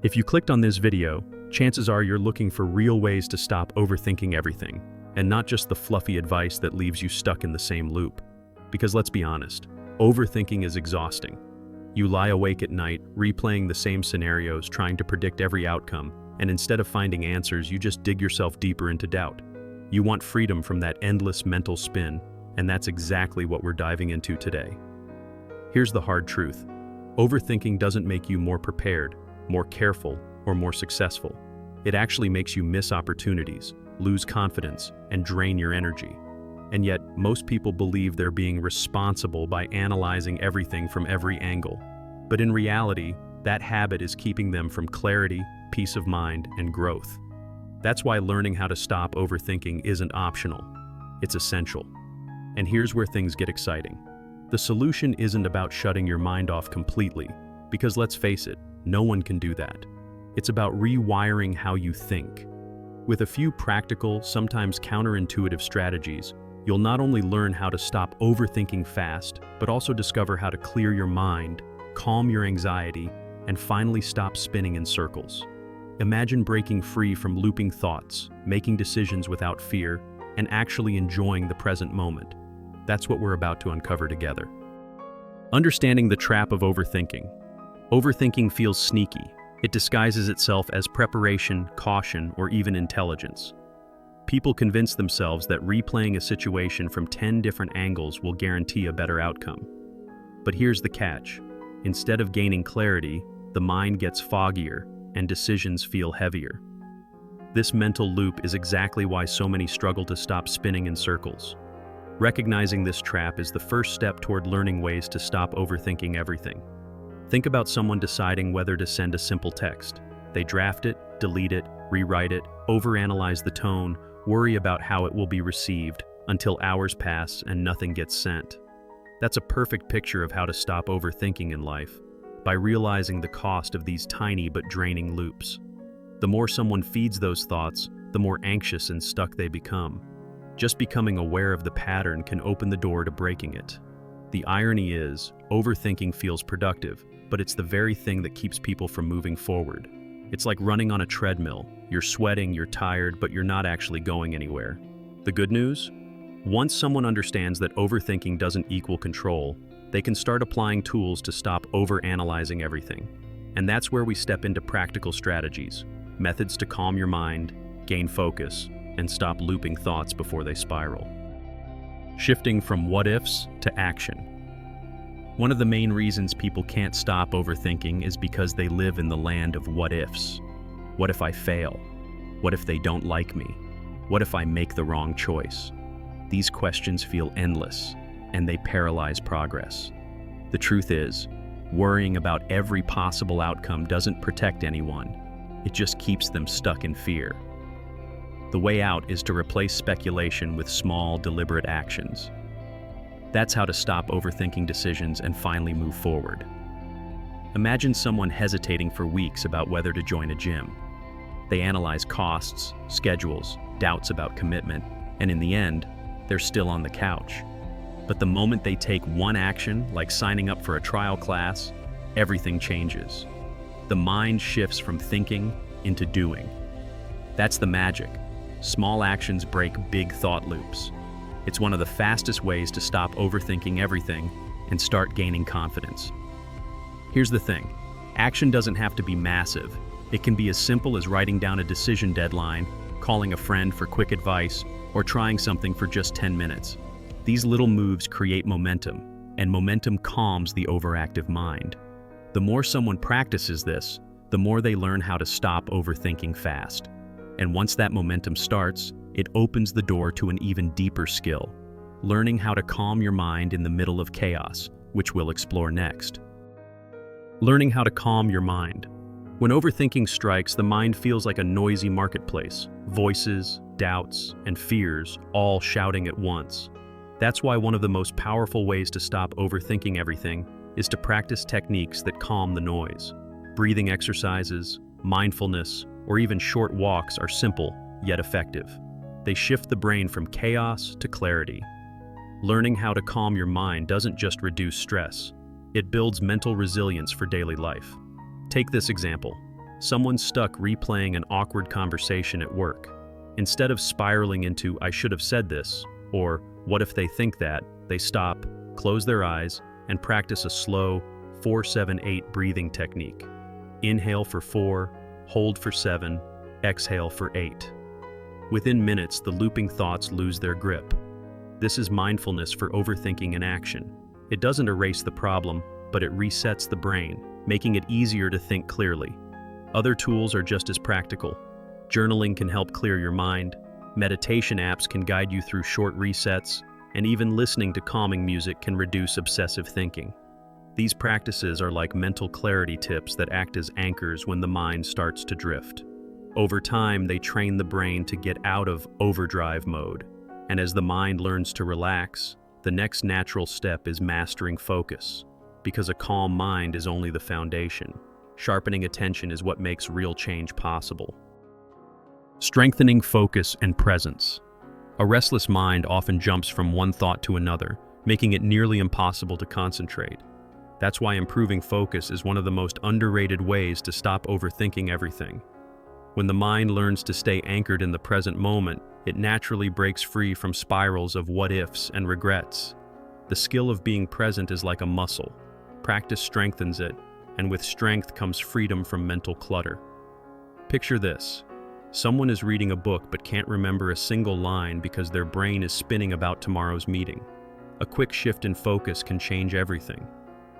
If you clicked on this video, chances are you're looking for real ways to stop overthinking everything, and not just the fluffy advice that leaves you stuck in the same loop. Because let's be honest, overthinking is exhausting. You lie awake at night, replaying the same scenarios, trying to predict every outcome, and instead of finding answers, you just dig yourself deeper into doubt. You want freedom from that endless mental spin, and that's exactly what we're diving into today. Here's the hard truth. Overthinking doesn't make you more prepared, more careful, or more successful. It actually makes you miss opportunities, lose confidence, and drain your energy. And yet, most people believe they're being responsible by analyzing everything from every angle. But in reality, that habit is keeping them from clarity, peace of mind, and growth. That's why learning how to stop overthinking isn't optional. It's essential. And here's where things get exciting. The solution isn't about shutting your mind off completely, because let's face it, no one can do that. It's about rewiring how you think. With a few practical, sometimes counterintuitive strategies, you'll not only learn how to stop overthinking fast, but also discover how to clear your mind, calm your anxiety, and finally stop spinning in circles. Imagine breaking free from looping thoughts, making decisions without fear, and actually enjoying the present moment. That's what we're about to uncover together. Understanding the trap of overthinking. Overthinking feels sneaky. It disguises itself as preparation, caution, or even intelligence. People convince themselves that replaying a situation from 10 different angles will guarantee a better outcome. But here's the catch. Instead of gaining clarity, the mind gets foggier and decisions feel heavier. This mental loop is exactly why so many struggle to stop spinning in circles. Recognizing this trap is the first step toward learning ways to stop overthinking everything. Think about someone deciding whether to send a simple text. They draft it, delete it, rewrite it, overanalyze the tone, worry about how it will be received, until hours pass and nothing gets sent. That's a perfect picture of how to stop overthinking in life, by realizing the cost of these tiny but draining loops. The more someone feeds those thoughts, the more anxious and stuck they become. Just becoming aware of the pattern can open the door to breaking it. The irony is, overthinking feels productive, but it's the very thing that keeps people from moving forward. It's like running on a treadmill. You're sweating, you're tired, but you're not actually going anywhere. The good news? Once someone understands that overthinking doesn't equal control, they can start applying tools to stop overanalyzing everything. And that's where we step into practical strategies, methods to calm your mind, gain focus, and stop looping thoughts before they spiral. Shifting from what-ifs to action. One of the main reasons people can't stop overthinking is because they live in the land of what-ifs. What if I fail? What if they don't like me? What if I make the wrong choice? These questions feel endless, and they paralyze progress. The truth is, worrying about every possible outcome doesn't protect anyone. It just keeps them stuck in fear. The way out is to replace speculation with small, deliberate actions. That's how to stop overthinking decisions and finally move forward. Imagine someone hesitating for weeks about whether to join a gym. They analyze costs, schedules, doubts about commitment, and in the end, they're still on the couch. But the moment they take one action, like signing up for a trial class, everything changes. The mind shifts from thinking into doing. That's the magic. Small actions break big thought loops. It's one of the fastest ways to stop overthinking everything and start gaining confidence. Here's the thing. Action doesn't have to be massive. It can be as simple as writing down a decision deadline, calling a friend for quick advice, or trying something for just 10 minutes. These little moves create momentum, and momentum calms the overactive mind. The more someone practices this, the more they learn how to stop overthinking fast. And once that momentum starts, it opens the door to an even deeper skill, learning how to calm your mind in the middle of chaos, which we'll explore next. Learning how to calm your mind. When overthinking strikes, the mind feels like a noisy marketplace, voices, doubts, and fears all shouting at once. That's why one of the most powerful ways to stop overthinking everything is to practice techniques that calm the noise. Breathing exercises, mindfulness, or even short walks are simple, yet effective. They shift the brain from chaos to clarity. Learning how to calm your mind doesn't just reduce stress, it builds mental resilience for daily life. Take this example. Someone stuck replaying an awkward conversation at work. Instead of spiraling into, "I should have said this," or "what if they think that," they stop, close their eyes, and practice a slow 4-7-8 breathing technique. Inhale for 4, hold for 7, exhale for 8. Within minutes, the looping thoughts lose their grip. This is mindfulness for overthinking in action. It doesn't erase the problem, but it resets the brain, making it easier to think clearly. Other tools are just as practical. Journaling can help clear your mind, meditation apps can guide you through short resets, and even listening to calming music can reduce obsessive thinking. These practices are like mental clarity tips that act as anchors when the mind starts to drift. Over time, they train the brain to get out of overdrive mode. And as the mind learns to relax, the next natural step is mastering focus, because a calm mind is only the foundation. Sharpening attention is what makes real change possible. Strengthening focus and presence. A restless mind often jumps from one thought to another, making it nearly impossible to concentrate. That's why improving focus is one of the most underrated ways to stop overthinking everything. When the mind learns to stay anchored in the present moment, it naturally breaks free from spirals of what-ifs and regrets. The skill of being present is like a muscle. Practice strengthens it, and with strength comes freedom from mental clutter. Picture this. Someone is reading a book but can't remember a single line because their brain is spinning about tomorrow's meeting. A quick shift in focus can change everything.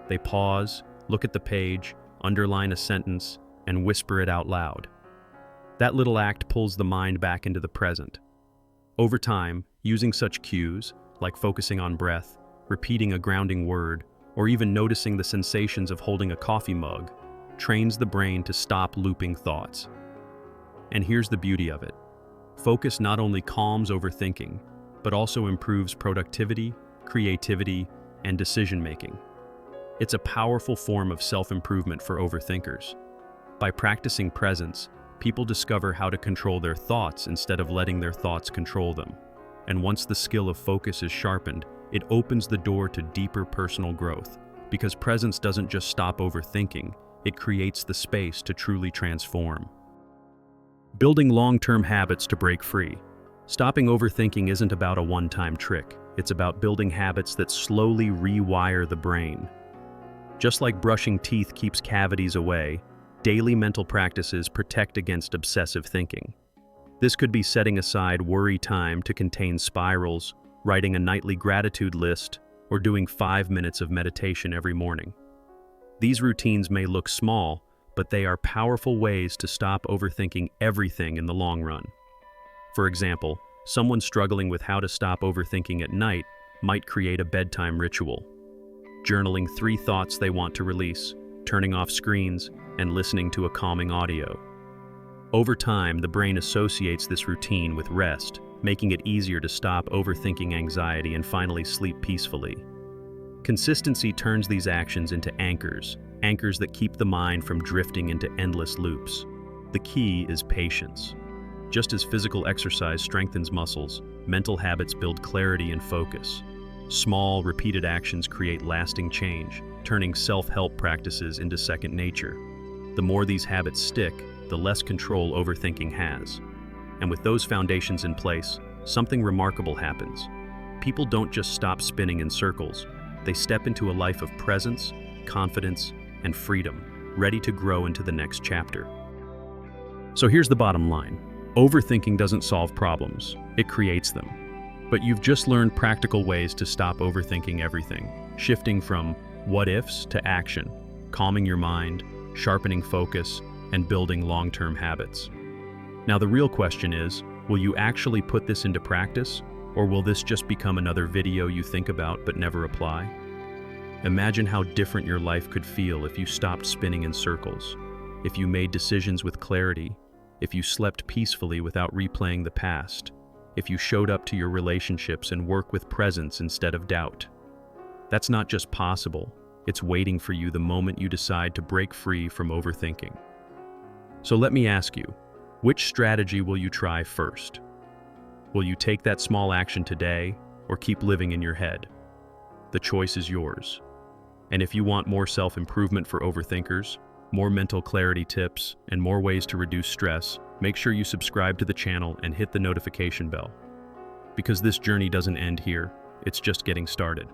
They pause, look at the page, underline a sentence, and whisper it out loud. That little act pulls the mind back into the present. Over time, using such cues, like focusing on breath, repeating a grounding word, or even noticing the sensations of holding a coffee mug, trains the brain to stop looping thoughts. And here's the beauty of it. Focus not only calms overthinking, but also improves productivity, creativity, and decision-making. It's a powerful form of self-improvement for overthinkers. By practicing presence, people discover how to control their thoughts instead of letting their thoughts control them. And once the skill of focus is sharpened, it opens the door to deeper personal growth, because presence doesn't just stop overthinking, it creates the space to truly transform. Building long-term habits to break free. Stopping overthinking isn't about a one-time trick. It's about building habits that slowly rewire the brain. Just like brushing teeth keeps cavities away, daily mental practices protect against obsessive thinking. This could be setting aside worry time to contain spirals, writing a nightly gratitude list, or doing 5 minutes of meditation every morning. These routines may look small, but they are powerful ways to stop overthinking everything in the long run. For example, someone struggling with how to stop overthinking at night might create a bedtime ritual. Journaling 3 thoughts they want to release, turning off screens, and listening to a calming audio. Over time, the brain associates this routine with rest, making it easier to stop overthinking anxiety and finally sleep peacefully. Consistency turns these actions into anchors that keep the mind from drifting into endless loops. The key is patience. Just as physical exercise strengthens muscles, mental habits build clarity and focus. Small, repeated actions create lasting change, turning self-help practices into second nature. The more these habits stick, the less control overthinking has. And with those foundations in place, something remarkable happens. People don't just stop spinning in circles. They step into a life of presence, confidence, and freedom, ready to grow into the next chapter. So here's the bottom line. Overthinking doesn't solve problems, it creates them. But you've just learned practical ways to stop overthinking everything, shifting from what-ifs to action, calming your mind, sharpening focus, and building long-term habits. Now the real question is, will you actually put this into practice, or will this just become another video you think about but never apply? Imagine how different your life could feel if you stopped spinning in circles, if you made decisions with clarity, if you slept peacefully without replaying the past, if you showed up to your relationships and work with presence instead of doubt. That's not just possible, it's waiting for you the moment you decide to break free from overthinking. So let me ask you, which strategy will you try first? Will you take that small action today, or keep living in your head? The choice is yours. And if you want more self-improvement for overthinkers, more mental clarity tips, and more ways to reduce stress, make sure you subscribe to the channel and hit the notification bell. Because this journey doesn't end here, it's just getting started.